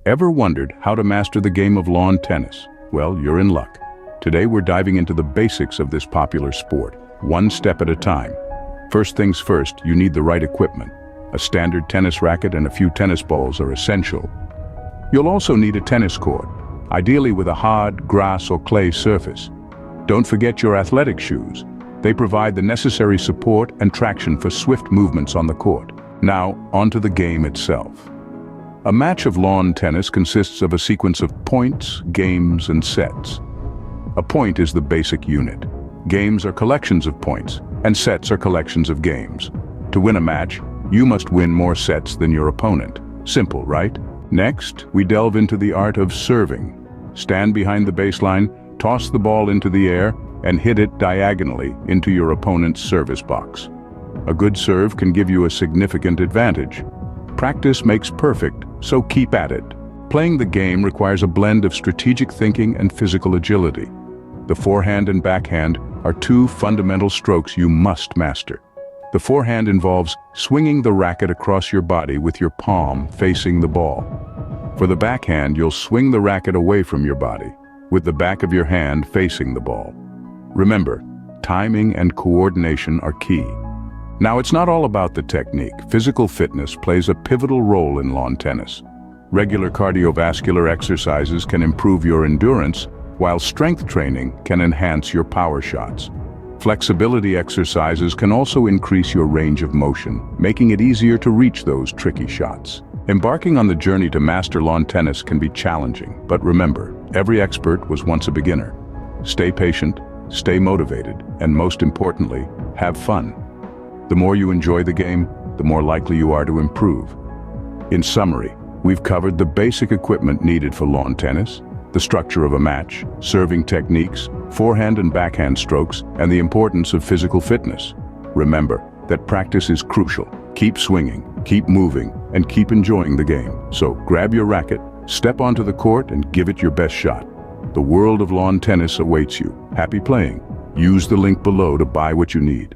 Ever wondered how to master the game of lawn tennis? Well, you're in luck. Today we're diving into the basics of this popular sport, one step at a time. First things first, you need the right equipment. A standard tennis racket and a few tennis balls are essential. You'll also need a tennis court, ideally with a hard grass or clay surface. Don't forget your athletic shoes. They provide the necessary support and traction for swift movements on the court. Now, onto the game itself. A match of lawn tennis consists of a sequence of points, games, and sets. A point is the basic unit. Games are collections of points, and sets are collections of games. To win a match, you must win more sets than your opponent. Simple, right? Next, we delve into the art of serving. Stand behind the baseline, toss the ball into the air, and hit it diagonally into your opponent's service box. A good serve can give you a significant advantage. Practice makes perfect, so keep at it. Playing the game requires a blend of strategic thinking and physical agility. The forehand and backhand are two fundamental strokes you must master. The forehand involves swinging the racket across your body with your palm facing the ball. For the backhand, you'll swing the racket away from your body, with the back of your hand facing the ball. Remember, timing and coordination are key. Now, it's not all about the technique. Physical fitness plays a pivotal role in lawn tennis. Regular cardiovascular exercises can improve your endurance, while strength training can enhance your power shots. Flexibility exercises can also increase your range of motion, making it easier to reach those tricky shots. Embarking on the journey to master lawn tennis can be challenging, but remember, every expert was once a beginner. Stay patient, stay motivated, and most importantly, have fun. The more you enjoy the game, the more likely you are to improve. In summary, we've covered the basic equipment needed for lawn tennis, the structure of a match, serving techniques, forehand and backhand strokes, and the importance of physical fitness. Remember that practice is crucial. Keep swinging, keep moving, and keep enjoying the game. So grab your racket, step onto the court, and give it your best shot. The world of lawn tennis awaits you. Happy playing. Use the link below to buy what you need.